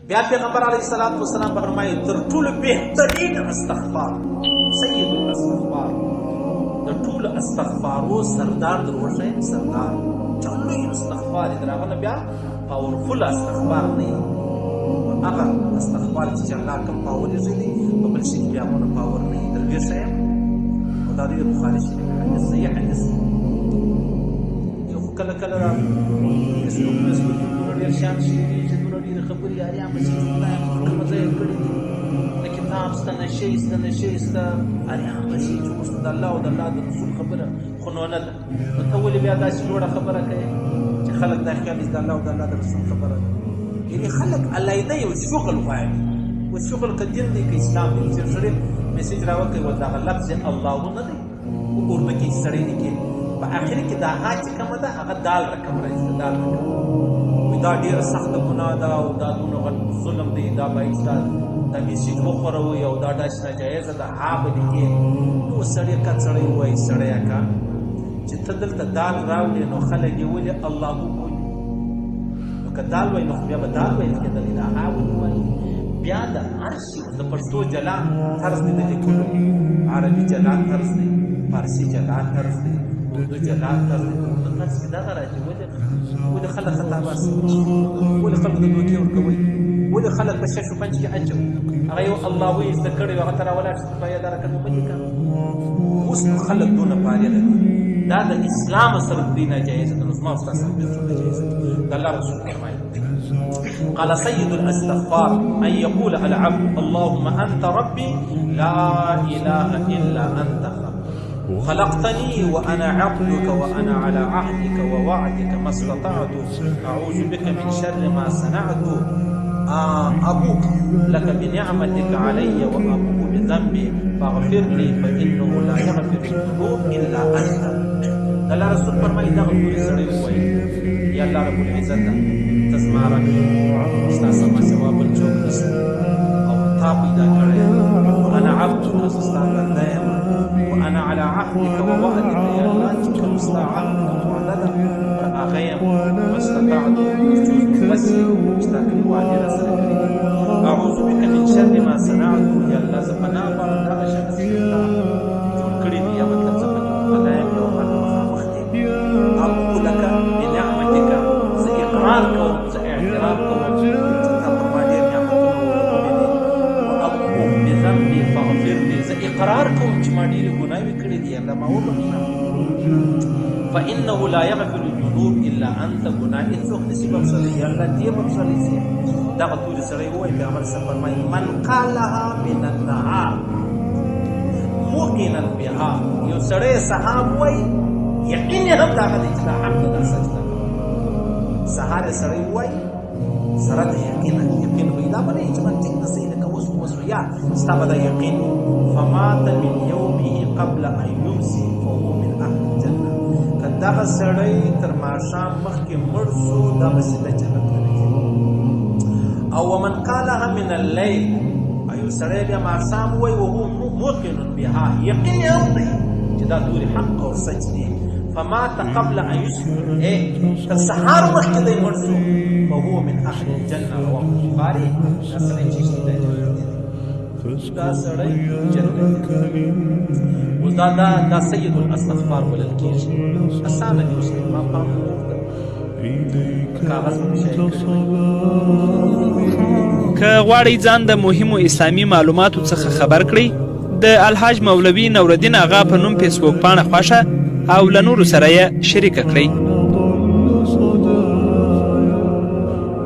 بیا پیغمبر علیه الصلاة والسلام فرمایي تر ټولو بهترین استغفار سید الاستغفار د ټولو استغفارو سردار در وښیم سردار چا لوی استغفار یې در هغه نه بیا پاورفل استغفار نه وي هغه استغفار چې الله کوم پاور یې دی په بل شي کې بیا مونه پاور نه وي در وښیم او دا د بخاري شریف حدیث صحیح حدیث کله کله فیسبوک دومره ډېر شیان شوي دي چې دومره ډېرې خبرې یاري هم چې خدای کومه مزه یې کړې دي د کتاب شته نشې شته نشې شته هرې هم شي چې اوس د الله او د الله د رسول خبره خو نو نه ده نو ته ولې بیا داسې لوړه خبره کوې چې خلک دا خیال د الله او د الله د رسول خبره ده یعنې خلک علیحده یو شغل غواړي اوس شغل که دین دی که اسلام دی چې سړی میسج راوکوي و دغه لفظ الله نه دی اردو کې سړی لیکي په آخر کې دا ها چې کومه ده هغه دال رقم راځي دال رقم وایي دا ډېره سخته ګناه ده او دا دونه غټ ظلم دی دا باید دا میسج وخوروئ او دا داسې ناجایزه ده ها به لیکې نو سړی که سړی ووایي سړیه که چې ته دلته دال راوړې نو خلک یې ولې الله وبولي نو که دال وایي نو خو بیا به دال ویل کېدلې دا ها ولې وایي بیا د هر شي د پښتو جلا طرز دی د لیکلو عربي جلا طرز دی فارسي جلا طرز دی اردو جلا طرز دی اردو طرز کې دغه راځي ولې خلک خطا باسي ولې خلکو ته دوکې ورکوئ ولې خلک په شش و پنج کې اچوي هغه یو الله وایي زده کړی وي هغه ته راولاړ شي په دا رقم ولیکه اوس نو خلک دونه فارغه دي دا د اسلام سره دوی ناجایزه ده نو زما او ستاسو هم بالکل ناجایزه ده د الله رسول فرمایي قال سيد الاستغفار أن يقول العبد اللهم أنت ربي لا إله إلا أنت خلقتني وأنا عبدك وأنا على عهدك ووعدك ما استطعت أعوذ بك من شر ما صنعت أبوك لك بنعمتك علي وأبوك بذنبي فاغفر لي فإنه لا يغفر الذنوب إلا أنت الله رسول فرمایي دغه ټولې سړی ووایي یا الله رب العزت ته زما رب ستا سما سوا بل څوک نشته او تا پیدا کړی وانا عبدک زه ستا بنده یم وانا على عهدك ووعدك یا الله چې کوم ستا عهد او وعده ده پر هغه یم ما استطعت وسې ستا کوم وعدې راسره کړي دي اعوذ بک من شر ما صنعت یا الله زه پناه غواړم دغه شر چې تا جوړ کړي دي یا مطلب زه پکې مبتلا یم یا أبوء لك بنعمتك إقرار كون اعتراف كون فرماني نعمتنا وأبوء بذنبي فاغفر لي إقرار كون ما ډېرې ګناوې کړې دي الله ما وبخښه فإنه لا يغفر الذنوب إلا أنت ګناه هېڅوک نشي بخښلی یا الله دې بخښلی شي دغه تورې سړی ووایي پیغمبر صاحب فرمایي من قالها من النهار موقنا بها یو سړی سهار وایي یقین یې هم دغه دی چې دا حق ده دا سچ ده سهار یې سړی ووایي سره د یقین وایي دا به نه وي چې منطق نه صحیح لکه اوس یا ستا به دا یقین فمات من یومه قبل ان یمسي فهو من اهل الجنه که دغه سړی تر ماښام مخکې مړ شو دا به سیده جنت ته نه او ومن قالها من الليل او یو سړی بیا ماښام وایي وهو موقن بها یقین یې هم دی چې دا تورې حق او سچ دی فمات قبل ان يسفر تر سهار مخکې دی مړ شو فهو من اهل الجنه رواه البخاري دا سړی چې شي دی دا سړی جنت دی اوس دا سید الاستغفار بلل کېږي اسانه دي اوس ما پام کاغذ په شی که غواړئ ځان د مهمو اسلامي معلوماتو څخه خبر کړئ د الحاج مولوي نورالدین اغا په نوم فیسبوک پاڼه خوښه او له نورو سره یې شریکه کړئ.